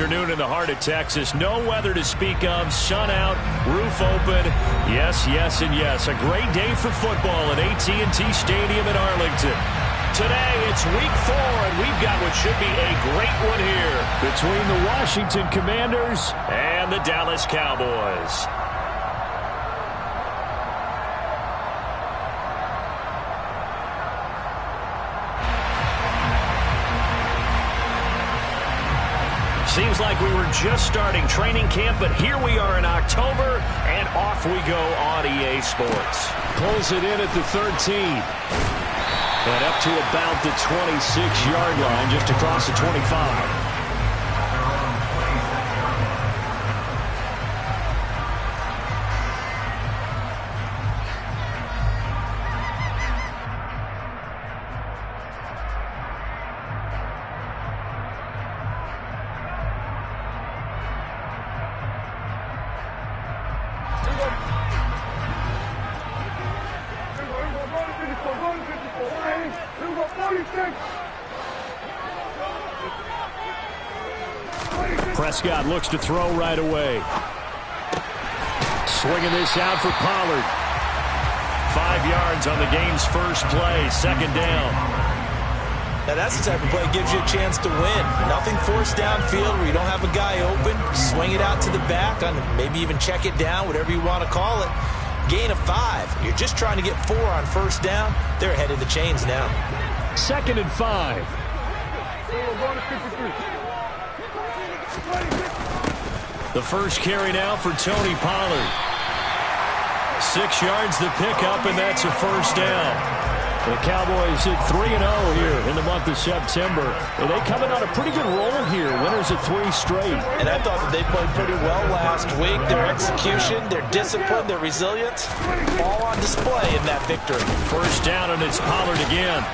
afternoon in the heart of Texas. No weather to speak of. Sun out, roof open. Yes, yes, and yes. A great day for football at AT&T Stadium in Arlington. Today, it's week 4, and we've got what should be a great one here between the Washington Commanders and the Dallas Cowboys. Seems like we were just starting training camp, but here we are in October, and off we go on EA Sports. Pulls it in at the 13. And up to about the 26-yard line, just across the 25. Prescott looks to throw right away. Swinging this out for Pollard. 5 yards on the game's first play, second down. Now that's the type of play that gives you a chance to win. Nothing forced downfield where you don't have a guy open. Swing it out to the back, maybe even check it down, whatever you want to call it. Gain of 5. You're just trying to get 4 on first down. They're ahead of the chains now. 2nd and 5. The first carry now for Tony Pollard. 6 yards the pickup, and that's a first down. The Cowboys at 3-0 here in the month of September. And they coming on a pretty good roll here. Winners of 3 straight. And I thought that they played pretty well last week. Their execution, their discipline, their resilience, all on display in that victory. First down, and it's Pollard again.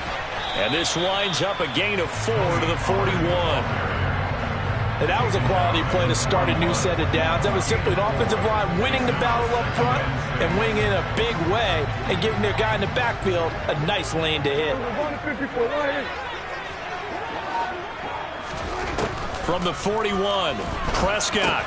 And this lines up a gain of 4 to the 41. And that was a quality play to start a new set of downs. That was simply an offensive line winning the battle up front and winning in a big way and giving their guy in the backfield a nice lane to hit. From the 41, Prescott.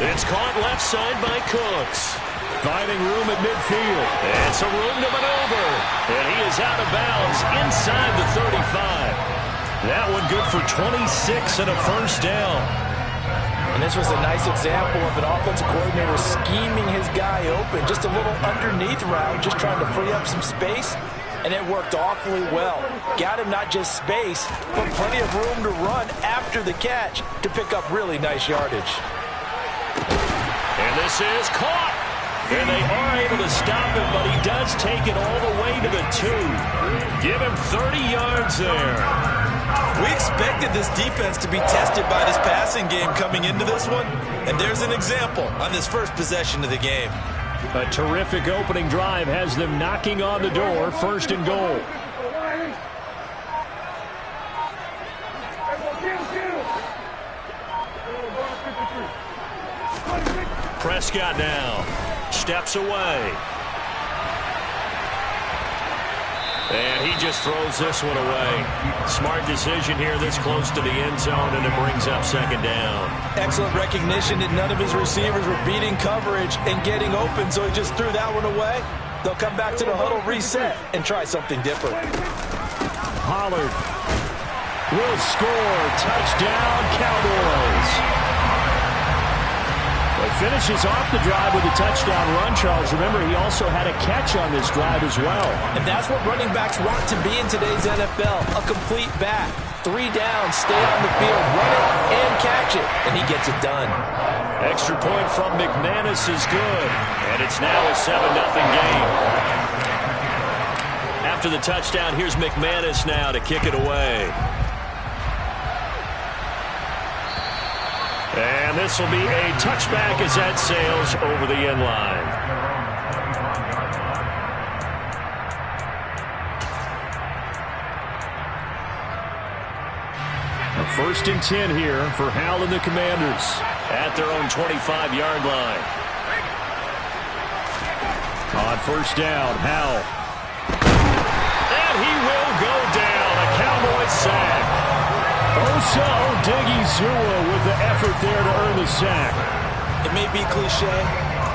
It's caught left side by Cooks. Finding room at midfield. It's a room to maneuver. And he is out of bounds inside the 35. That one good for 26 and a first down. And this was a nice example of an offensive coordinator scheming his guy open. Just a little underneath route, just trying to free up some space. And it worked awfully well. Got him not just space, but plenty of room to run after the catch to pick up really nice yardage. And this is caught. And they are able to stop him, but he does take it all the way to the 2. Give him 30 yards there. We expected this defense to be tested by this passing game coming into this one, and there's an example on this first possession of the game. A terrific opening drive has them knocking on the door, 1st and goal. Prescott now steps away. And he just throws this one away. Smart decision here this close to the end zone, and it brings up 2nd down. Excellent recognition that none of his receivers were beating coverage and getting open, so he just threw that one away. They'll come back to the huddle, reset, and try something different. Pollard will score. Touchdown, Cowboys. He finishes off the drive with a touchdown run, Charles. Remember, he also had a catch on this drive as well. And that's what running backs want to be in today's NFL, a complete back. 3 downs, stay on the field, run it, and catch it. And he gets it done. Extra point from McManus is good. And it's now a 7-0 game. After the touchdown, here's McManus now to kick it away. And this will be a touchback as that sails over the end line. A 1st and 10 here for Hal and the Commanders at their own 25-yard line. On 1st down, Hal. And he will go down. A Cowboys sack. So Diggy Zua with the effort there to earn the sack. It may be cliche,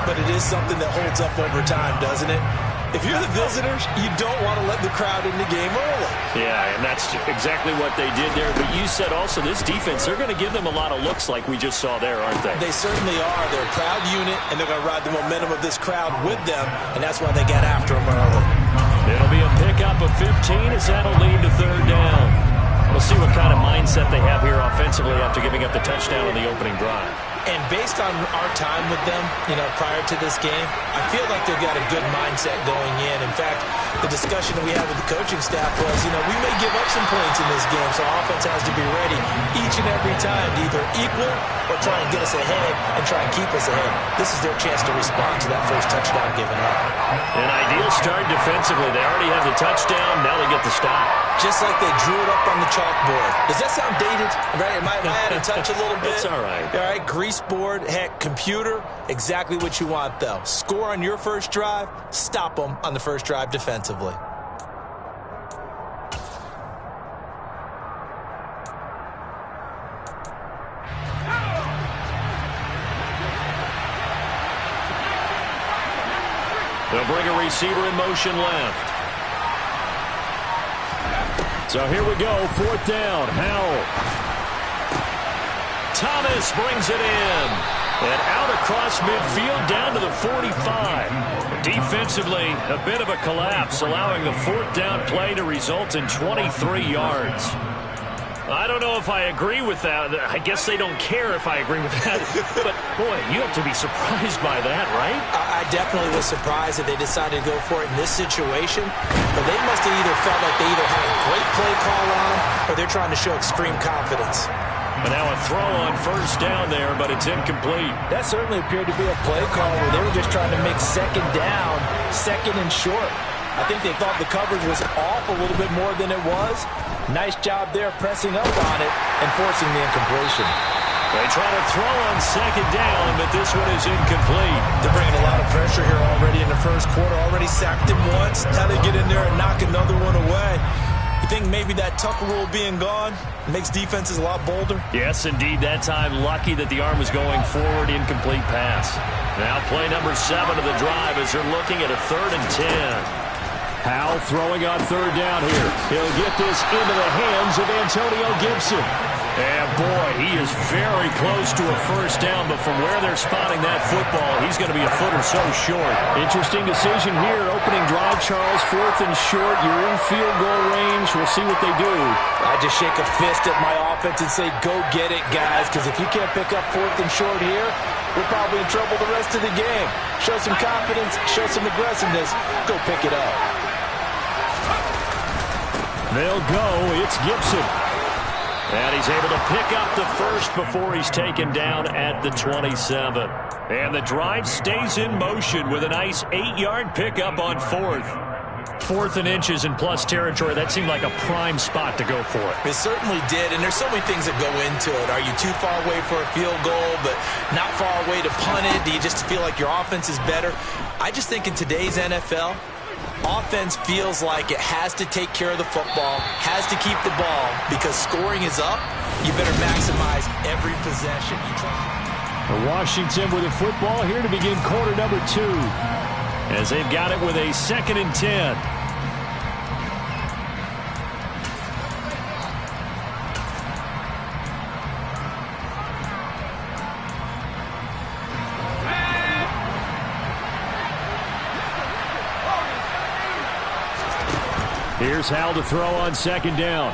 but it is something that holds up over time, doesn't it? If you're the visitors, you don't want to let the crowd in the game early. Yeah, and that's exactly what they did there. But you said also this defense, they're going to give them a lot of looks like we just saw there, aren't they? They certainly are. They're a proud unit, and they're going to ride the momentum of this crowd with them, and that's why they got after them early. It'll be a pickup of 15 as that'll lead to third down. We'll see what kind of mindset they have here offensively after giving up the touchdown on the opening drive. And based on our time with them, prior to this game, I feel like they've got a good mindset going in. In fact, the discussion that we had with the coaching staff was, we may give up some points in this game, so our offense has to be ready each and every time to either equal or try and get us ahead and try and keep us ahead. This is their chance to respond to that first touchdown given up. An ideal start defensively. They already have the touchdown. Now they get the stop. Just like they drew it up on the chalkboard. Does that sound dated? Right? Am I out of touch a little bit? It's all right. All right, grease board, heck, computer, exactly what you want, though. Score on your first drive, stop them on the first drive defensively. They'll bring a receiver in motion left. So here we go, fourth down, Howell. Thomas brings it in. And out across midfield down to the 45. Defensively, a bit of a collapse, allowing the fourth down play to result in 23 yards. I don't know if I agree with that. I guess they don't care if I agree with that. But, boy, you have to be surprised by that, right? I definitely was surprised that they decided to go for it in this situation. But they must have either felt like they either had a great play call on them or they're trying to show extreme confidence. And now a throw on first down there, but it's incomplete. That certainly appeared to be a play call where they were just trying to make second down, second and short. I think they thought the coverage was off a little bit more than it was. Nice job there pressing up on it and forcing the incompletion. They try to throw on second down, but this one is incomplete. They're bringing a lot of pressure here already in the first quarter. Already sacked him once. Now they get in there and knock another one away. You think maybe that Tucker rule being gone makes defenses a lot bolder? Yes, indeed. That time, lucky that the arm was going forward. Incomplete pass. Now play number 7 of the drive as they're looking at a 3rd and 10. Howell throwing on third down here. He'll get this into the hands of Antonio Gibson. And, boy, he is very close to a first down, but from where they're spotting that football, he's going to be a foot or so short. Interesting decision here. Opening drive, Charles, 4th and short. You're in field goal range. We'll see what they do. I just shake a fist at my offense and say, go get it, guys, because if you can't pick up 4th and short here, we're probably in trouble the rest of the game. Show some confidence, show some aggressiveness, go pick it up. They'll go. It's Gibson. And he's able to pick up the first before he's taken down at the 27. And the drive stays in motion with a nice 8-yard pickup on 4th. 4th and inches in plus territory. That seemed like a prime spot to go for it. It certainly did, and there's so many things that go into it. Are you too far away for a field goal, but not far away to punt it? Do you just feel like your offense is better? I just think in today's NFL, offense feels like it has to take care of the football, has to keep the ball, because scoring is up. You better maximize every possession. Washington with a football here to begin quarter number 2, as they've got it with a 2nd and 10. Here's Howell to throw on second down.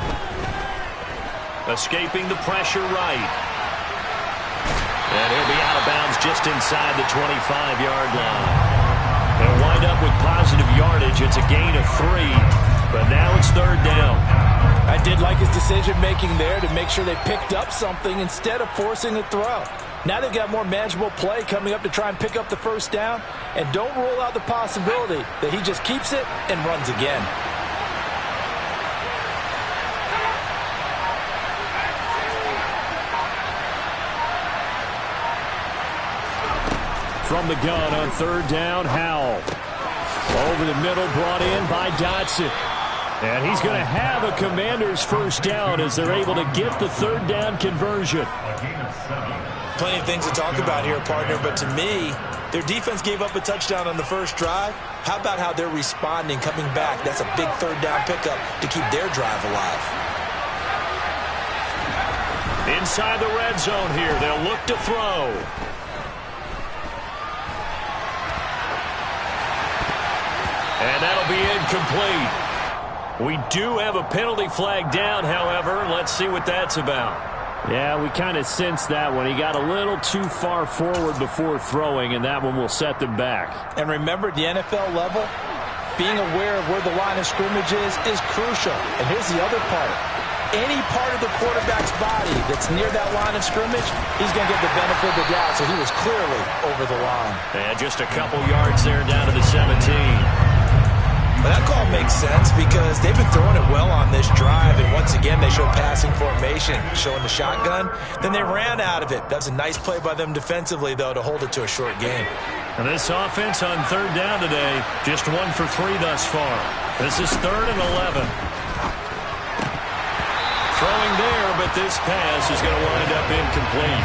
Escaping the pressure right. And he'll be out of bounds just inside the 25-yard line. They'll wind up with positive yardage. It's a gain of 3, but now it's third down. I did like his decision-making there to make sure they picked up something instead of forcing a throw. Now they've got more manageable play coming up to try and pick up the first down, and don't rule out the possibility that he just keeps it and runs again. From the gun on third down, Howell. Over the middle, brought in by Dotson. And he's going to have a Commanders first down as they're able to get the third down conversion. Plenty of things to talk about here, partner, but to me, their defense gave up a touchdown on the first drive. How about how they're responding, coming back? That's a big third down pickup to keep their drive alive. Inside the red zone here, they'll look to throw. And that'll be incomplete. We do have a penalty flag down, however. Let's see what that's about. Yeah, we kind of sensed that one. He got a little too far forward before throwing, and that one will set them back. And remember, the NFL level, being aware of where the line of scrimmage is crucial. And here's the other part. Any part of the quarterback's body that's near that line of scrimmage, he's going to get the benefit of the doubt. So he was clearly over the line. And just a couple yards there down to the 17. But that call makes sense because they've been throwing it well on this drive, and once again they show passing formation, showing the shotgun. Then they ran out of it. That's a nice play by them defensively, though, to hold it to a short game. And this offense on third down today, just 1 for 3 thus far. This is 3rd and 11. Throwing there, but this pass is going to wind up incomplete.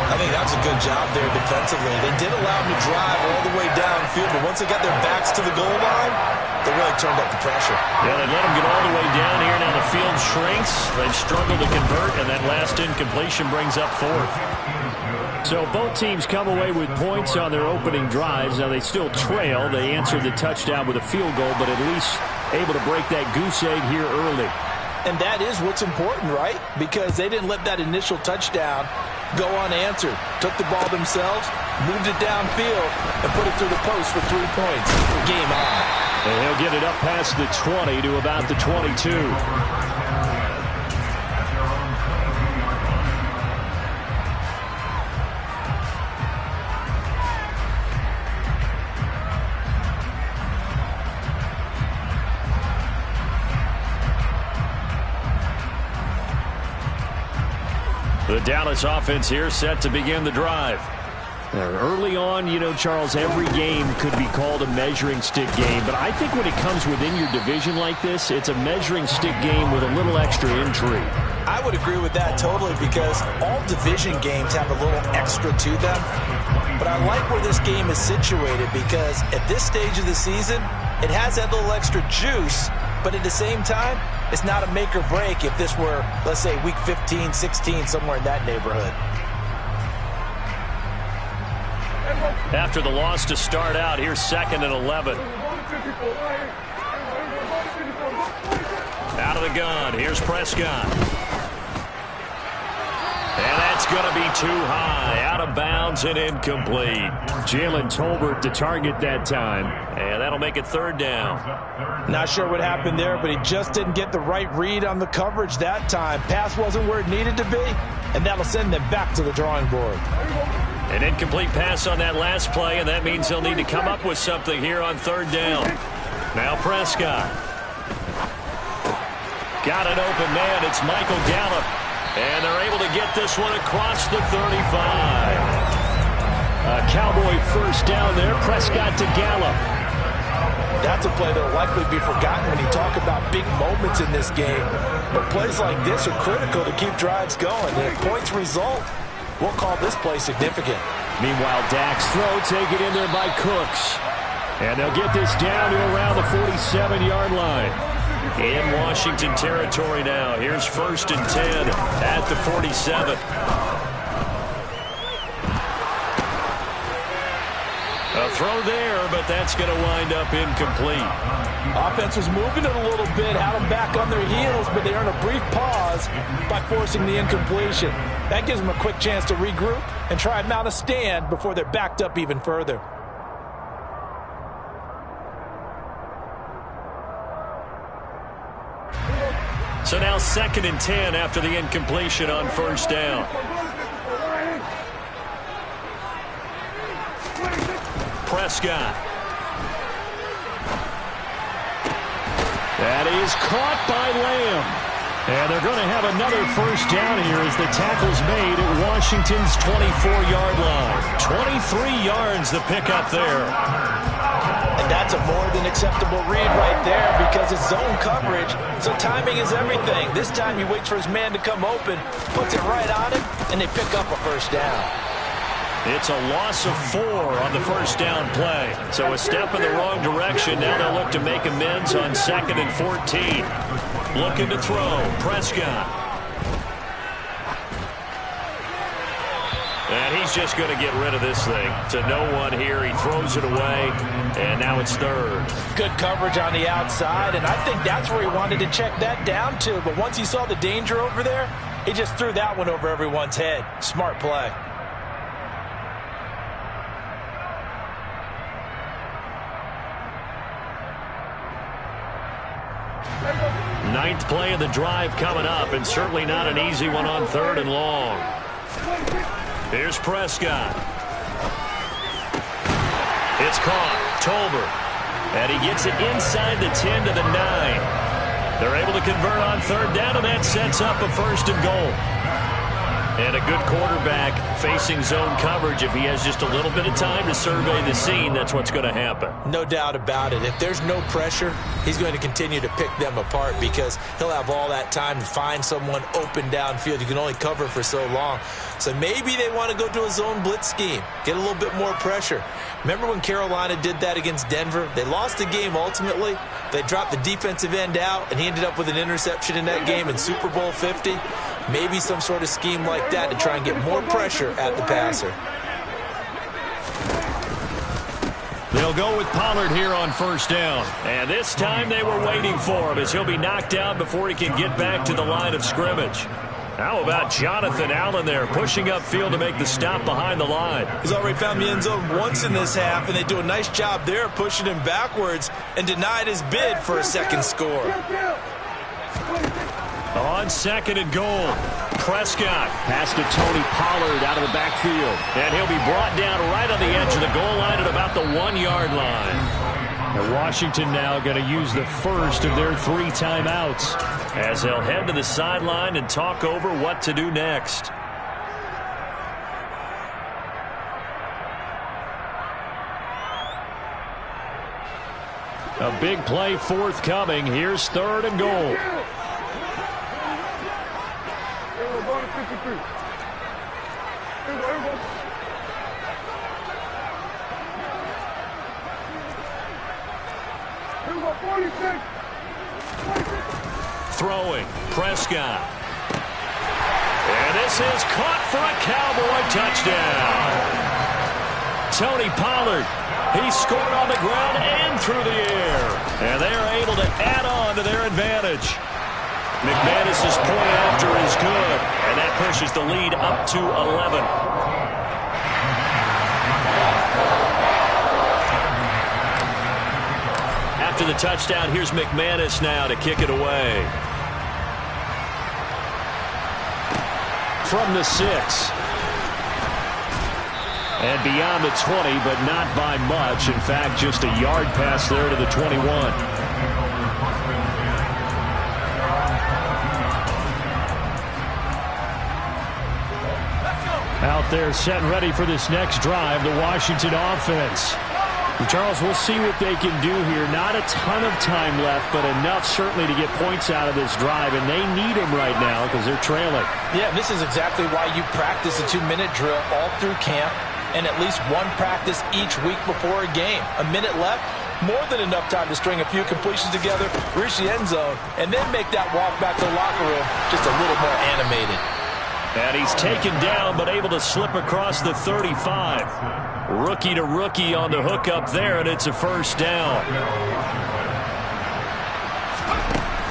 I think that's a good job there defensively. They did allow them to drive all the way downfield, but once they got their backs to the goal line, they really turned up the pressure. Yeah, they let them get all the way down here. Now the field shrinks. They've struggled to convert, and that last incompletion brings up 4th. So both teams come away with points on their opening drives. Now they still trail. They answered the touchdown with a field goal, but at least able to break that goose egg here early. And that is what's important, right? Because they didn't let that initial touchdown go unanswered. Took the ball themselves, moved it downfield, and put it through the post for 3 points. Game on. And he'll get it up past the 20 to about the 22. The Dallas offense here set to begin the drive. Early on, you know, Charles, every game could be called a measuring stick game. But I think when it comes within your division like this, it's a measuring stick game with a little extra intrigue. I would agree with that totally because all division games have a little extra to them. But I like where this game is situated because at this stage of the season, it has that little extra juice. But at the same time, it's not a make or break if this were, let's say, week 15, 16, somewhere in that neighborhood. After the loss to start out, here's 2nd and 11. Out of the gun, here's Prescott. And that's going to be too high, out of bounds and incomplete. Jalen Tolbert to target that time, and that'll make it 3rd down. Not sure what happened there, but he just didn't get the right read on the coverage that time. Pass wasn't where it needed to be, and that'll send them back to the drawing board. An incomplete pass on that last play, and that means they'll need to come up with something here on 3rd down. Now Prescott. Got an open man. It's Michael Gallup. And they're able to get this one across the 35. A Cowboy first down there. Prescott to Gallup. That's a play that will likely be forgotten when you talk about big moments in this game. But plays like this are critical to keep drives going. And if points result, we'll call this play significant. Meanwhile, Dak's throw taken in there by Cooks. And they'll get this down to around the 47-yard line. In Washington territory now. Here's 1st and 10 at the 47. A throw there, but that's going to wind up incomplete. Offense was moving it a little bit, had them back on their heels, but they earned a brief pause by forcing the incompletion. That gives them a quick chance to regroup and try and mount a stand before they're backed up even further. So now 2nd and 10 after the incompletion on 1st down. Prescott. That is caught by Lamb. And they're going to have another 1st down here as the tackle's made at Washington's 24-yard line. 23 yards the pickup there. And That's a more than acceptable read right there because it's zone coverage, so timing is everything. This time he waits for his man to come open, puts it right on him, and they pick up a first down. It's a loss of 4 on the first down play. So a step in the wrong direction. Now they'll look to make amends on 2nd and 14. Looking to throw. Prescott. And he's just going to get rid of this thing. To no one here. He throws it away. And now it's 3rd. Good coverage on the outside, and I think that's where he wanted to check that down to. But once he saw the danger over there, he just threw that one over everyone's head. Smart play. Ninth play of the drive coming up, and certainly not an easy one on 3rd and long. Here's Prescott. It's caught. Tolbert. And he gets it inside the 10 to the 9. They're able to convert on 3rd down, and that sets up a 1st and goal. And a good quarterback facing zone coverage. If he has just a little bit of time to survey the scene, that's what's going to happen. No doubt about it. If there's no pressure, he's going to continue to pick them apart because he'll have all that time to find someone open downfield. You can only cover for so long. So maybe they want to go to a zone blitz scheme, get a little bit more pressure. Remember when Carolina did that against Denver? They lost the game ultimately. They dropped the defensive end out, and he ended up with an interception in that game in Super Bowl 50. Maybe some sort of scheme like that to try and get more pressure at the passer. They'll go with Pollard here on 1st down. And this time they were waiting for him as he'll be knocked down before he can get back to the line of scrimmage. How about Jonathan Allen there pushing upfield to make the stop behind the line? He's already found the end zone once in this half, and they do a nice job there pushing him backwards and denied his bid for a second score. On 2nd and goal, Prescott pass to Tony Pollard out of the backfield. And he'll be brought down right on the edge of the goal line at about the 1-yard line. And Washington now going to use the first of their 3 timeouts as they'll head to the sideline and talk over what to do next. A big play forthcoming. Here's 3rd and goal. Throwing, Prescott. And this is caught for a Cowboy touchdown. Tony Pollard, he scored on the ground and through the air. And they're able to add on to their advantage. McManus's point after is good, and that pushes the lead up to 11. After the touchdown, here's McManus now to kick it away. From the 6. And beyond the 20, but not by much. In fact, just a yard pass there to the 21. Out there set and ready for this next drive, the Washington offense. And Charles, we'll see what they can do here. Not a ton of time left, but enough certainly to get points out of this drive, and they need them right now because they're trailing. Yeah, this is exactly why you practice a 2-minute drill all through camp and at least one practice each week before a game. A minute left, more than enough time to string a few completions together, reach the end zone, and then make that walk back to the locker room just a little more animated. And he's taken down, but able to slip across the 35. Rookie to rookie on the hook up there, and it's a first down.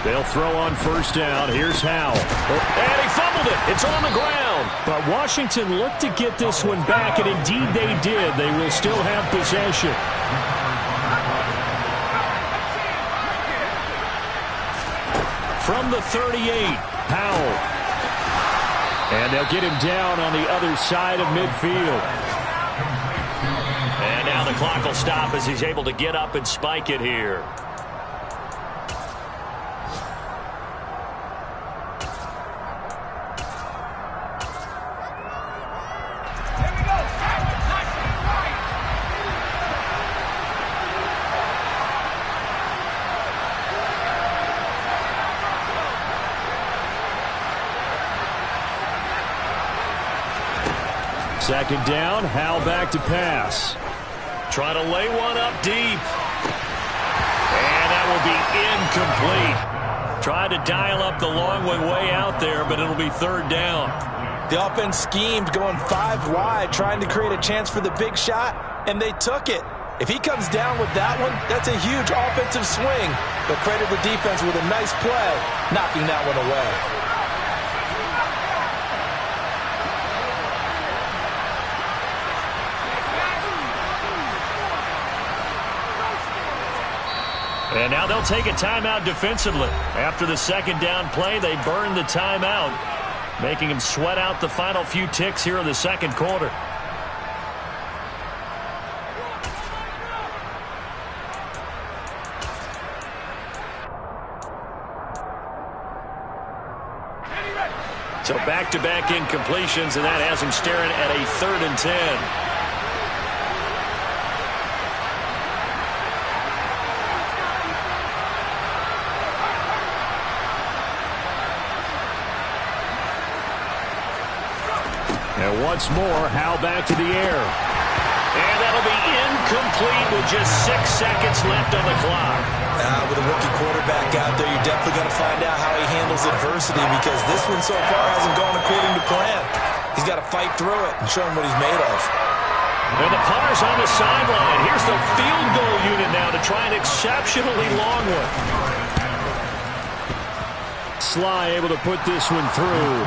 They'll throw on first down. Here's Howell. And he fumbled it. It's on the ground. But Washington looked to get this one back, and indeed they did. They will still have possession. From the 38, Powell. And they'll get him down on the other side of midfield. And now the clock will stop as he's able to get up and spike it here. Second down, Howell back to pass. Try to lay one up deep. And that will be incomplete. Tried to dial up the long one way out there, but it'll be third down. The offense schemed going 5 wide, trying to create a chance for the big shot, and they took it. If he comes down with that one, that's a huge offensive swing. But credit the defense with a nice play, knocking that one away. And now they'll take a timeout defensively. After the second down play, they burn the timeout, making him sweat out the final few ticks here in the second quarter. So back-to-back incompletions, and that has him staring at a 3rd and 10. And once more, Howell back to the air. And that'll be incomplete with just 6 seconds left on the clock. With a rookie quarterback out there, you're definitely going to find out how he handles adversity, because this one so far hasn't gone according to plan. He's got to fight through it and show him what he's made of. And the punter's on the sideline. Here's the field goal unit now to try an exceptionally long one. Sly able to put this one through.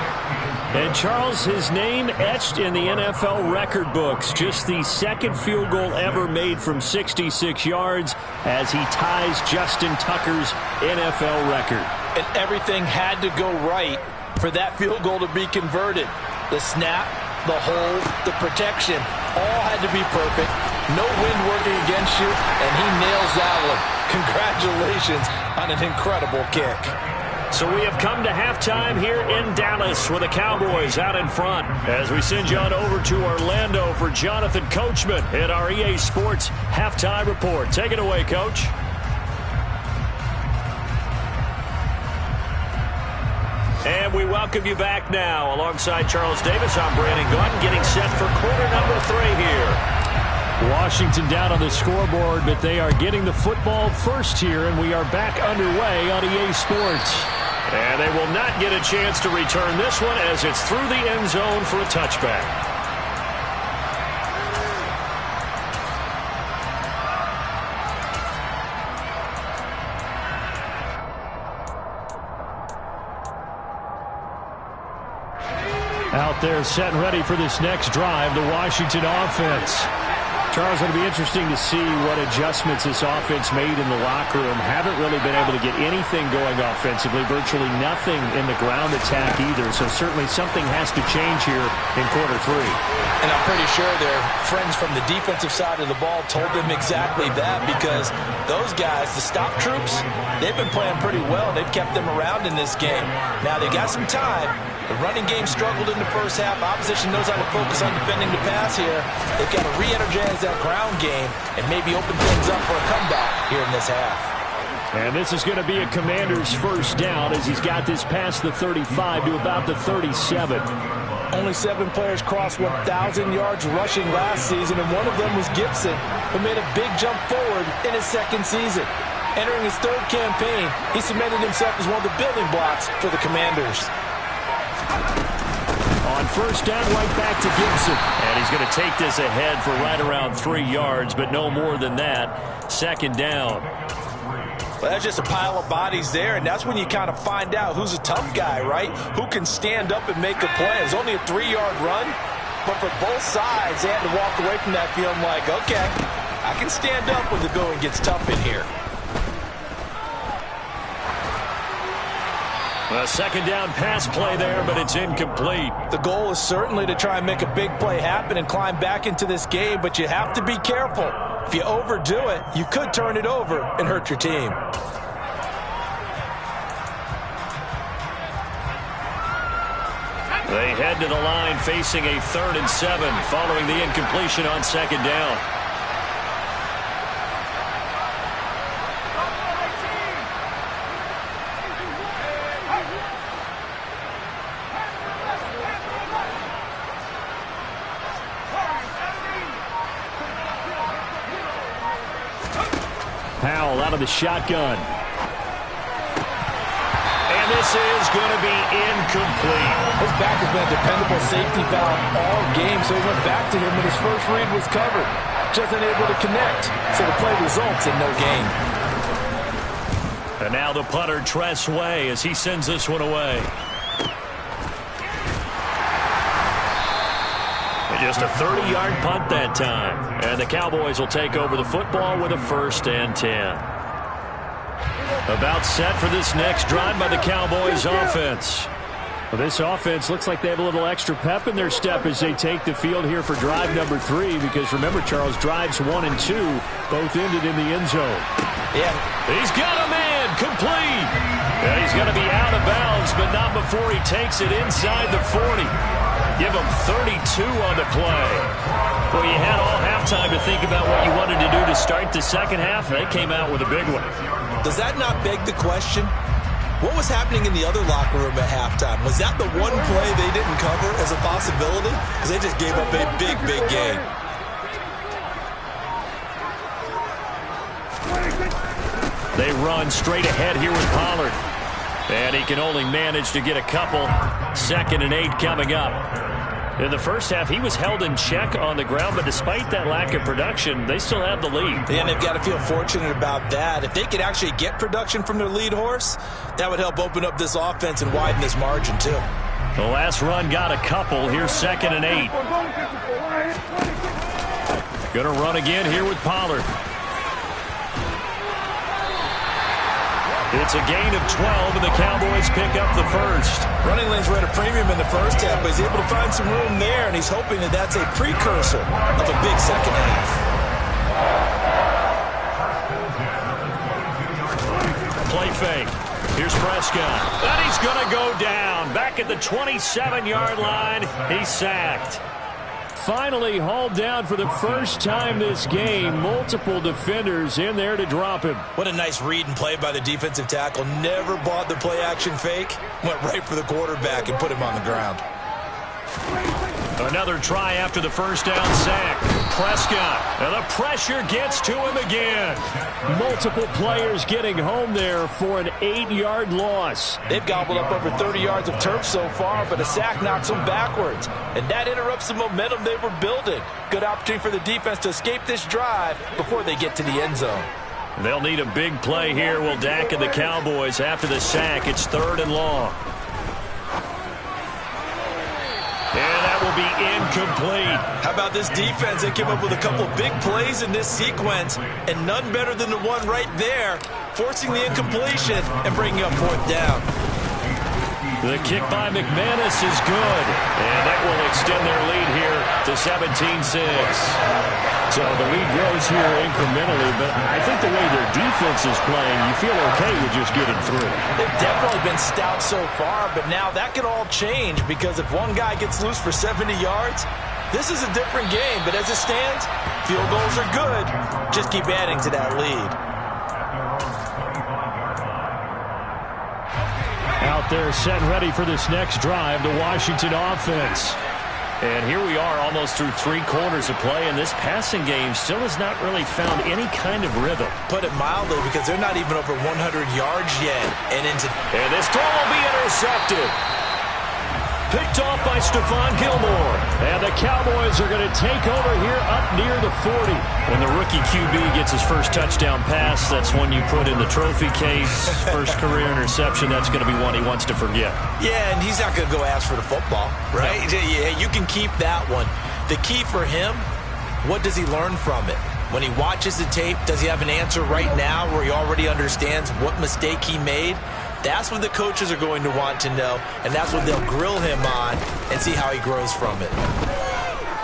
And Charles, his name etched in the NFL record books. Just the second field goal ever made from 66 yards as he ties Justin Tucker's NFL record. And everything had to go right for that field goal to be converted. The snap, the hold, the protection, all had to be perfect. No wind working against you, and he nails that one. Congratulations on an incredible kick. So we have come to halftime here in Dallas with the Cowboys out in front. As we send you on over to Orlando for Jonathan Coachman at our EA Sports Halftime Report. Take it away, Coach. And we welcome you back now. Alongside Charles Davis, I'm Brandon Gordon, getting set for quarter number 3 here. Washington down on the scoreboard, but they are getting the football first here, and we are back underway on EA Sports. And they will not get a chance to return this one as it's through the end zone for a touchback. Out there set and ready for this next drive, the Washington offense. Charles, it'll be interesting to see what adjustments this offense made in the locker room. Haven't really been able to get anything going offensively, virtually nothing in the ground attack either. So certainly something has to change here in quarter 3. And I'm pretty sure their friends from the defensive side of the ball told them exactly that, because those guys, the stop troops, they've been playing pretty well. They've kept them around in this game. Now they got some time. The running game struggled in the first half. Opposition knows how to focus on defending the pass here. They've got to re-energize that ground game and maybe open things up for a comeback here in this half. And this is going to be a Commander's first down as he's got this past the 35 to about the 37. Only 7 players crossed 1,000 yards rushing last season, and one of them was Gibson, who made a big jump forward in his 2nd season. Entering his 3rd campaign, he cemented himself as one of the building blocks for the Commanders. On first down, right back to Gibson. And he's going to take this ahead for right around 3 yards, but no more than that. 2nd down. Well, that's just a pile of bodies there, and that's when you kind of find out who's a tough guy, right? Who can stand up and make a play. It's only a 3-yard run, but for both sides, they had to walk away from that feeling like, okay, I can stand up when the going gets tough in here. A 2nd down pass play there, but it's incomplete. The goal is certainly to try and make a big play happen and climb back into this game, but you have to be careful. If you overdo it, you could turn it over and hurt your team. They head to the line facing a 3rd and 7 following the incompletion on 2nd down. Powell out of the shotgun. And this is going to be incomplete. His back has been a dependable safety valve all game, so he went back to him when his first read was covered. Just unable to connect, so the play results in no gain. And now the punter, Tress Way, as he sends this one away. And just a 30-yard punt that time. And the Cowboys will take over the football with a 1st and 10. About set for this next drive by the Cowboys offense. Well, this offense looks like they have a little extra pep in their step as they take the field here for drive number 3, because remember, Charles, drives 1 and 2 both ended in the end zone. Yeah. He's got a man complete. And he's going to be out of bounds, but not before he takes it inside the 40. Give him 32 on the play. Well, you had all halftime to think about what you wanted to do to start the second half. They came out with a big one. Does that not beg the question? What was happening in the other locker room at halftime? Was that the one play they didn't cover as a possibility? Because they just gave up a big, big gain. They run straight ahead here with Pollard. And he can only manage to get a couple. 2nd and 8 coming up. In the first half, he was held in check on the ground, but despite that lack of production, they still have the lead. And they've got to feel fortunate about that. If they could actually get production from their lead horse, that would help open up this offense and widen this margin, too. The last run got a couple. Here's 2nd and 8. Going to run again here with Pollard. It's a gain of 12, and the Cowboys pick up the first. Running lanes were at a premium in the first half, but he's able to find some room there, and he's hoping that that's a precursor of a big second half. Play fake. Here's Prescott. And he's going to go down. Back at the 27-yard line, he's sacked. Finally hauled down for the first time this game. Multiple defenders in there to drop him. What a nice read and play by the defensive tackle. Never bought the play-action fake. Went right for the quarterback and put him on the ground. Another try after the first down sack. Prescott, and the pressure gets to him again. Multiple players getting home there for an 8-yard loss. They've gobbled up over 30 yards of turf so far, but a sack knocks them backwards. And that interrupts the momentum they were building. Good opportunity for the defense to escape this drive before they get to the end zone. They'll need a big play here, will Dak and the Cowboys after the sack. It's 3rd and long. And that will be incomplete. How about this defense? They came up with a couple big plays in this sequence, and none better than the one right there, forcing the incompletion and bringing up 4th down. The kick by McManus is good, and that will extend their lead here to 17-6. So the lead grows here incrementally, but I think the way their defense is playing, you feel okay with just getting through. They've definitely been stout so far, but now that can all change, because if one guy gets loose for 70 yards, this is a different game. But as it stands, field goals are good. Just keep adding to that lead. Out there set and ready for this next drive, the Washington offense. And here we are almost through 3 quarters of play, and this passing game still has not really found any kind of rhythm. Put it mildly, because they're not even over 100 yards yet. And this throw will be intercepted. Picked off by Stephon Gilmore. And the Cowboys are going to take over here up near the 40. When the rookie QB gets his first touchdown pass, that's one you put in the trophy case. First career interception, that's going to be one he wants to forget. Yeah, and he's not going to go ask for the football, right? No. Yeah, you can keep that one. The key for him, what does he learn from it? When he watches the tape, does he have an answer right now where he already understands what mistake he made? That's what the coaches are going to want to know, and that's what they'll grill him on and see how he grows from it.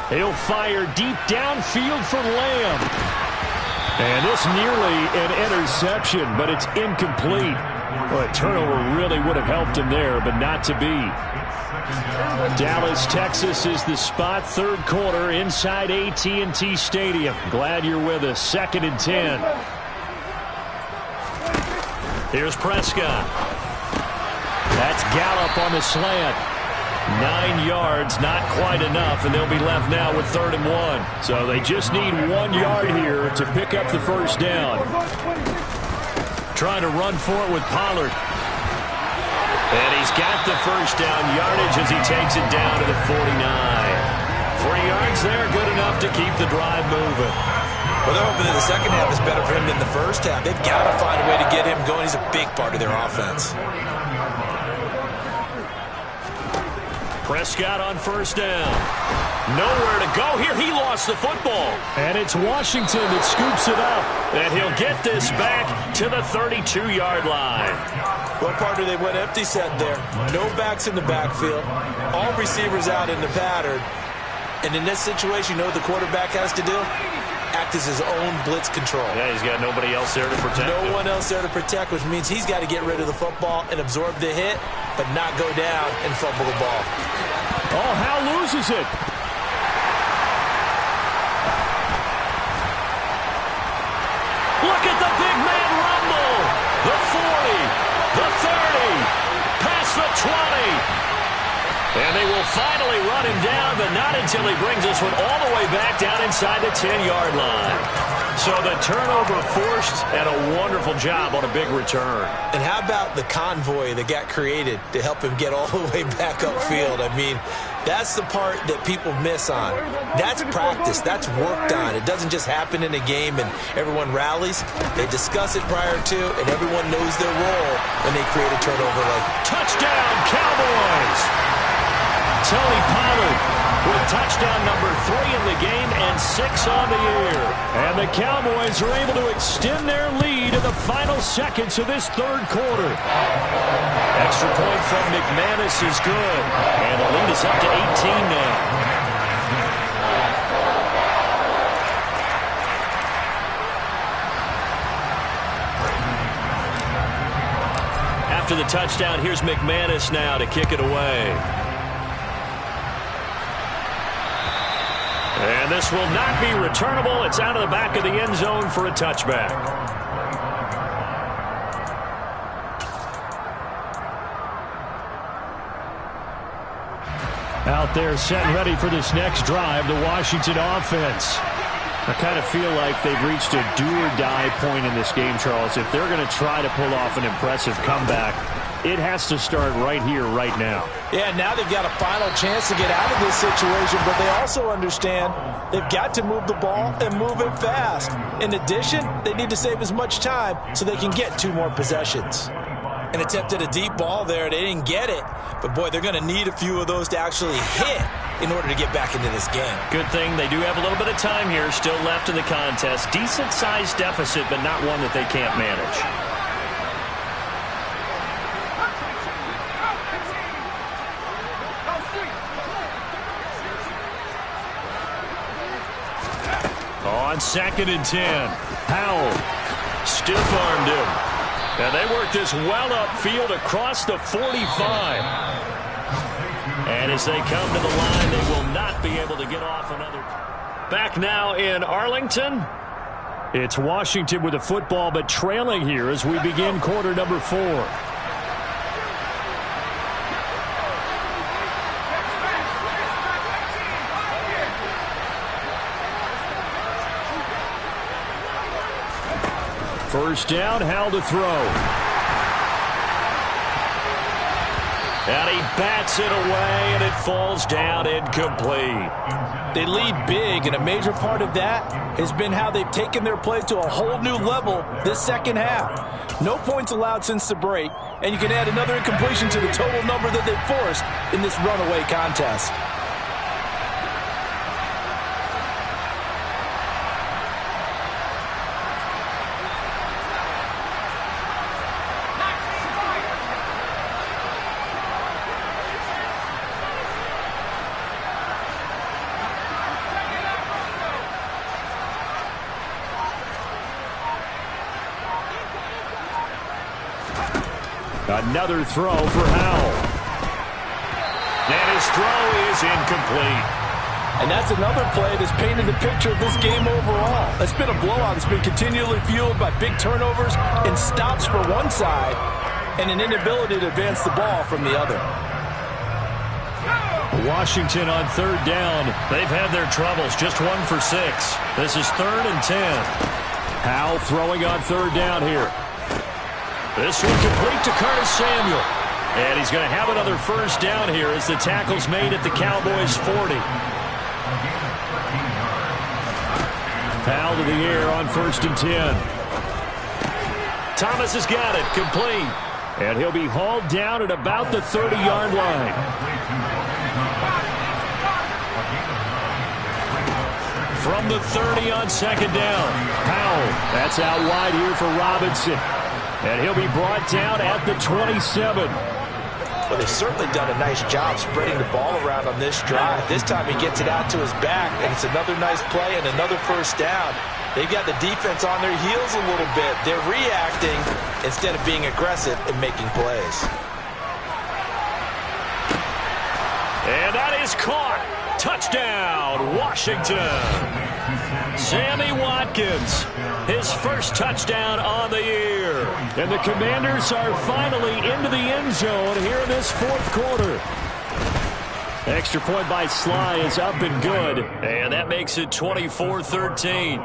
He'll fire deep downfield for Lamb. And this nearly an interception, but it's incomplete. Well, a turnover really would have helped him there, but not to be. Dallas, Texas is the spot. 3rd quarter inside AT&T Stadium. Glad you're with us. 2nd and 10. Here's Prescott. That's Gallup on the slant. 9 yards, not quite enough, and they'll be left now with 3rd and 1. So they just need 1 yard here to pick up the first down. Trying to run for it with Pollard. And he's got the first down yardage as he takes it down to the 49. 3 yards there, good enough to keep the drive moving. Well, they're hoping that the second half is better for him than the first half. They've got to find a way to get him going. He's a big part of their offense. Prescott on first down. Nowhere to go here. He lost the football. And it's Washington that scoops it up. And he'll get this back to the 32-yard line. Well, partner, they went empty set there. No backs in the backfield. All receivers out in the pattern. And in this situation, you know what the quarterback has to do? Act as his own blitz control. Yeah, he's got nobody else there to protect him. No one else there to protect, which means he's got to get rid of the football and absorb the hit, but not go down and fumble the ball. Oh, Howe loses it. Look at the big man rumble. The 40, the 30, past the 20. And they will finally run him down, but not until he brings this one all the way back down inside the 10-yard line. So the turnover forced, and a wonderful job on a big return. And how about the convoy that got created to help him get all the way back upfield? I mean, that's the part that people miss on. That's practice. That's worked on. It doesn't just happen in a game and everyone rallies. They discuss it prior to, and everyone knows their role when they create a turnover like touchdown, Cowboys! Tony Pollard with touchdown number 3 in the game and 6 on the year. And the Cowboys are able to extend their lead in the final seconds of this third quarter. Extra point from McManus is good. And the lead is up to 18 now. After the touchdown, here's McManus now to kick it away. And this will not be returnable. It's out of the back of the end zone for a touchback. Out there set and ready for this next drive, the Washington offense. I kind of feel like they've reached a do-or-die point in this game, Charles. If they're going to try to pull off an impressive comeback, it has to start right here, right now. Yeah, now they've got a final chance to get out of this situation, but they also understand they've got to move the ball and move it fast. In addition, they need to save as much time so they can get 2 more possessions. and attempted a deep ball there. They didn't get it. But, boy, they're going to need a few of those to actually hit in order to get back into this game. Good thing they do have a little bit of time here still left in the contest. Decent-sized deficit, but not one that they can't manage. On 2nd and 10, Powell stiff-armed him. And they work this well upfield across the 45. And as they come to the line, they will not be able to get off another. Back now in Arlington. It's Washington with the football, but trailing here as we begin quarter number 4. First down, Howell to throw. And he bats it away, and it falls down incomplete. They lead big, and a major part of that has been how they've taken their play to a whole new level this second half. No points allowed since the break, and you can add another incompletion to the total number that they've forced in this runaway contest. Another throw for Howell. And his throw is incomplete. And that's another play that's painted the picture of this game overall. It's been a blowout. It's been continually fueled by big turnovers and stops for one side and an inability to advance the ball from the other. Washington on third down. They've had their troubles, just 1 for 6. This is 3rd and 10. Powell throwing on third down here. This one complete to Curtis Samuel. And he's going to have another first down here as the tackle's made at the Cowboys' 40. Powell to the air on 1st and 10. Thomas has got it, complete. And he'll be hauled down at about the 30-yard line. From the 30 on 2nd down. Powell, that's out wide here for Robinson. And he'll be brought down at the 27. Well, they've certainly done a nice job spreading the ball around on this drive. This time he gets it out to his back, and it's another nice play and another first down. They've got the defense on their heels a little bit. They're reacting instead of being aggressive and making plays. And that is caught. Touchdown, Washington. Sammy Watkins, his first touchdown on the year. And the Commanders are finally into the end zone here in this 4th quarter. Extra point by Sly is up and good. And that makes it 24-13.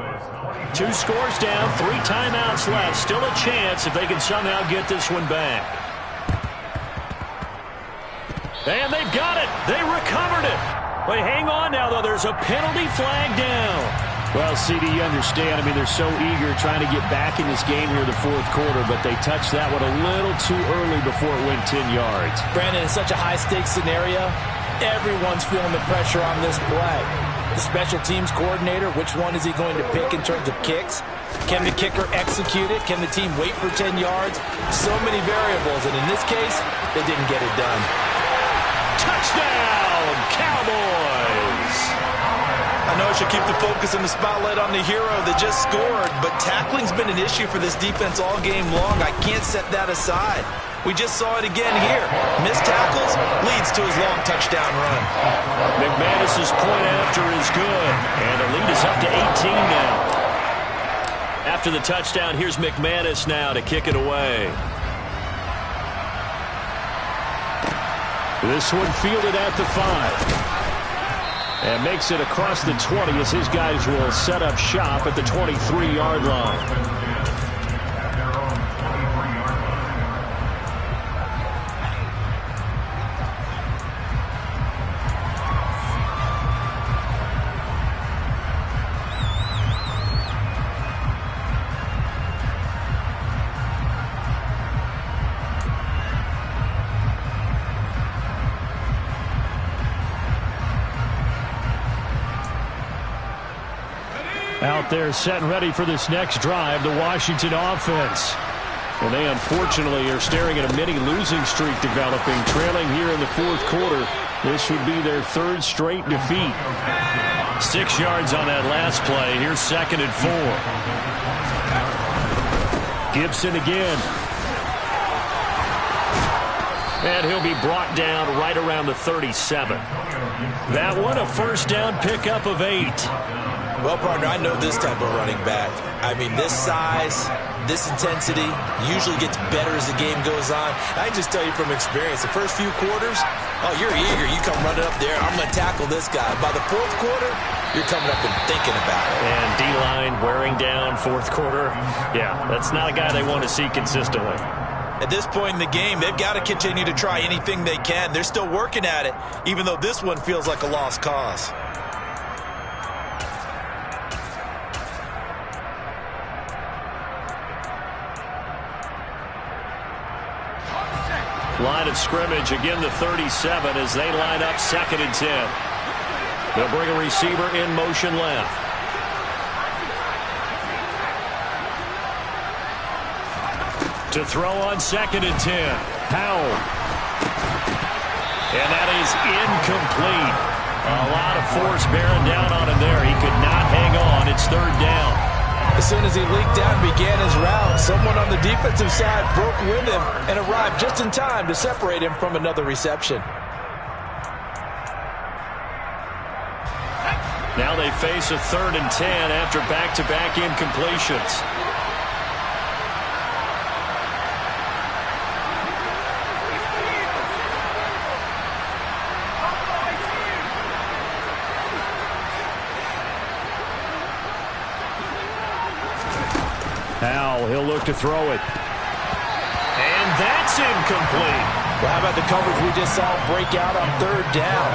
2 scores down, 3 timeouts left. Still a chance if they can somehow get this one back. And they've got it. They recovered it. Wait, hang on now, though. There's a penalty flag down. Well, CD, you understand. I mean, they're so eager trying to get back in this game here in the 4th quarter, but they touched that one a little too early before it went 10 yards. Brandon, it's such a high-stakes scenario. Everyone's feeling the pressure on this play. The special teams coordinator, which one is he going to pick in terms of kicks? Can the kicker execute it? Can the team wait for 10 yards? So many variables, and in this case, they didn't get it done. Touchdown, Cowboys! I know I should keep the focus and the spotlight on the hero that just scored, but tackling's been an issue for this defense all game long. I can't set that aside. We just saw it again here. Missed tackles leads to his long touchdown run. McManus's point after is good, and the lead is up to 18 now. After the touchdown, here's McManus now to kick it away. This one fielded at the 5. And makes it across the 20 as his guys will set up shop at the 23-yard line. Out there set and ready for this next drive, the Washington offense. And they unfortunately are staring at a mini losing streak developing, trailing here in the 4th quarter. This would be their 3rd straight defeat. 6 yards on that last play. Here's 2nd and 4. Gibson again. And he'll be brought down right around the 37. That one, a first down pickup of 8. Well, partner, I know this type of running back. I mean, this size, this intensity usually gets better as the game goes on. I can just tell you from experience, the first few quarters, oh, you're eager. You come running up there, I'm going to tackle this guy. By the 4th quarter, you're coming up and thinking about it. And D-line wearing down 4th quarter. Yeah, that's not a guy they want to see consistently. At this point in the game, they've got to continue to try anything they can. They're still working at it, even though this one feels like a lost cause. Line of scrimmage, again the 37 as they line up 2nd and 10. They'll bring a receiver in motion left. To throw on 2nd and 10. Powell. And that is incomplete. A lot of force bearing down on him there. He could not hang on. It's 3rd down. As soon as he leaked out and began his route, someone on the defensive side broke with him and arrived just in time to separate him from another reception. Now they face a 3rd and 10 after back-to-back incompletions. Howell, he'll look to throw it. And that's incomplete. Well, how about the coverage we just saw break out on third down?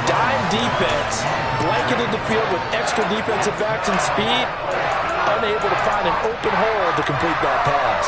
Dime defense, blanketed the field with extra defensive backs and speed, unable to find an open hole to complete that pass.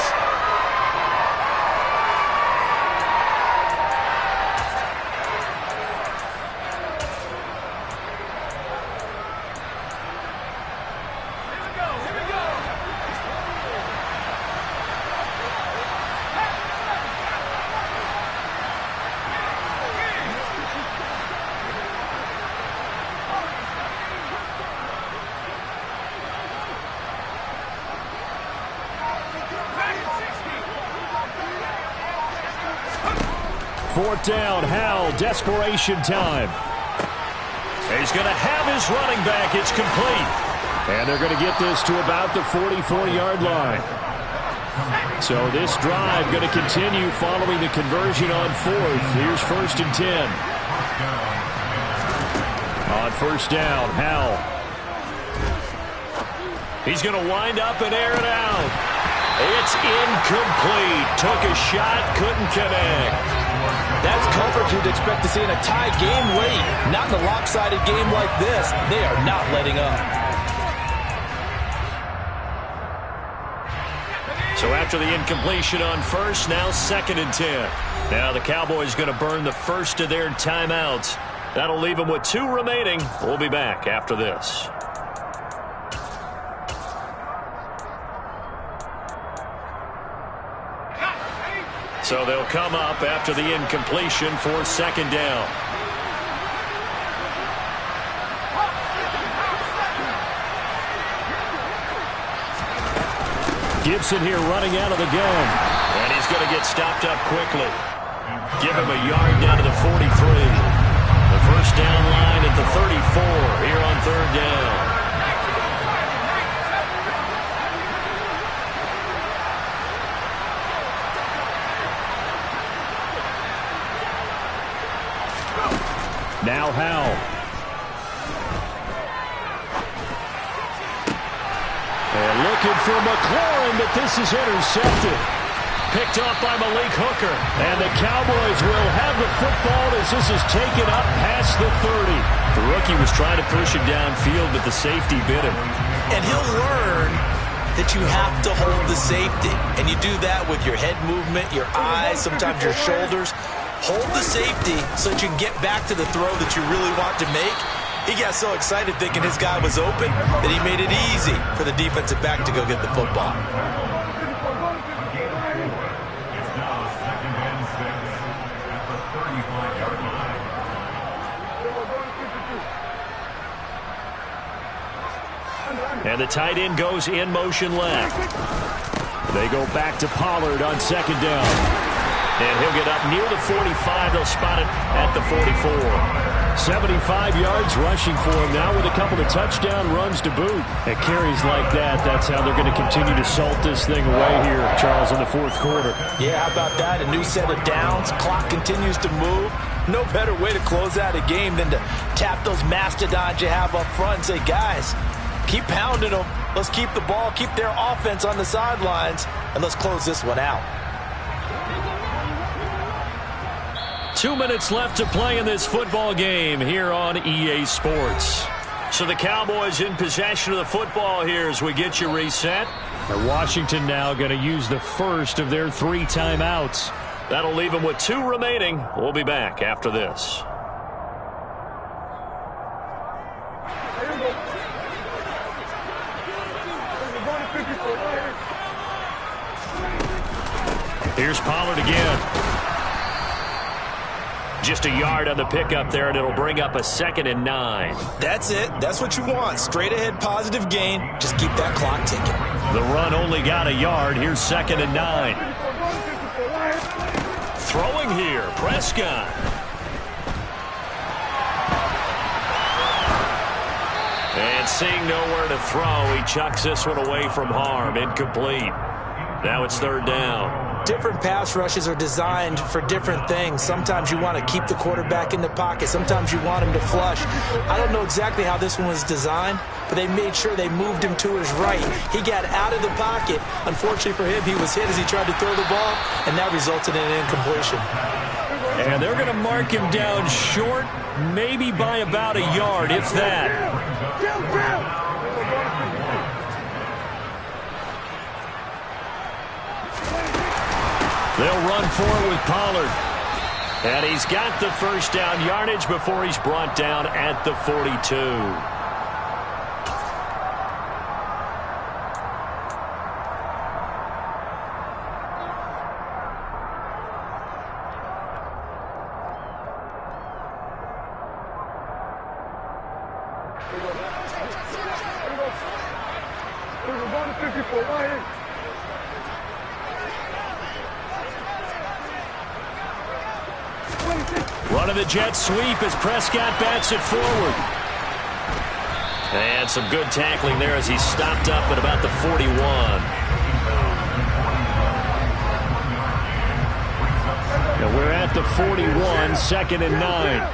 Fourth down, Howell, desperation time. He's going to have his running back. It's complete. And they're going to get this to about the 44-yard line. So this drive going to continue following the conversion on fourth. Here's 1st and 10. On first down, Howell. He's going to wind up and air it out. It's incomplete. Took a shot, couldn't connect. That's coverage you'd expect to see in a tie game late. Not in a lopsided game like this. They are not letting up. So after the incompletion on first, now 2nd and 10. Now the Cowboys going to burn the first of their timeouts. That'll leave them with 2 remaining. We'll be back after this. So they'll come up after the incompletion for 2nd down. Gibson here running out of the gun. And he's going to get stopped up quickly. Give him a yard down to the 43. The first down line at the 34 here on 3rd down. Now Howell. And looking for McLaurin, but this is intercepted. Picked off by Malik Hooker. And the Cowboys will have the football as this is taken up past the 30. The rookie was trying to push him downfield, but the safety bit him. And he'll learn that you have to hold the safety. And you do that with your head movement, your eyes, sometimes your shoulders. Hold the safety so that you can get back to the throw that you really want to make. He got so excited thinking his guy was open that he made it easy for the defensive back to go get the football. And the tight end goes in motion left. They go back to Pollard on 2nd down. And he'll get up near the 45. They'll spot it at the 44. 75 yards rushing for him now with a couple of touchdown runs to boot. At carries like that, that's how they're going to continue to salt this thing away here, Charles, in the 4th quarter. Yeah, how about that? A new set of downs. Clock continues to move. No better way to close out a game than to tap those mastodons you have up front and say, guys, keep pounding them. Let's keep the ball, keep their offense on the sidelines, and let's close this one out. 2 minutes left to play in this football game here on EA Sports. So the Cowboys in possession of the football here as we get you reset. And Washington now going to use the first of their 3 timeouts. That'll leave them with 2 remaining. We'll be back after this. Here's Pollard again. Just a yard on the pickup there, and it'll bring up a 2nd and 9. That's it. That's what you want. Straight ahead, positive gain. Just keep that clock ticking. The run only got a yard. Here's 2nd and 9. Throwing here, Prescott. And seeing nowhere to throw, he chucks this one away from harm. Incomplete. Now it's 3rd down. different pass rushes are designed for different things. Sometimes you want to keep the quarterback in the pocket. Sometimes you want him to flush. I don't know exactly how this one was designed, but they made sure they moved him to his right. He got out of the pocket. Unfortunately for him, he was hit as he tried to throw the ball, and that resulted in an incompletion. And they're going to mark him down short, maybe by about a yard, if that. They'll run forward with Pollard. And he's got the first down yardage before he's brought down at the 42. Running the jet sweep as Prescott bats it forward. And some good tackling there as he stopped up at about the 41. And we're at the 41, 2nd and 9.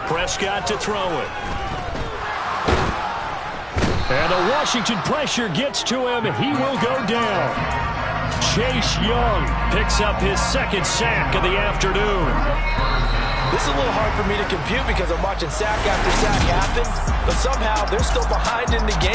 Prescott to throw it. And the Washington pressure gets to him. He will go down. Chase Young picks up his second sack of the afternoon. This is a little hard for me to compute because I'm watching sack after sack happen, but somehow they're still behind in the game.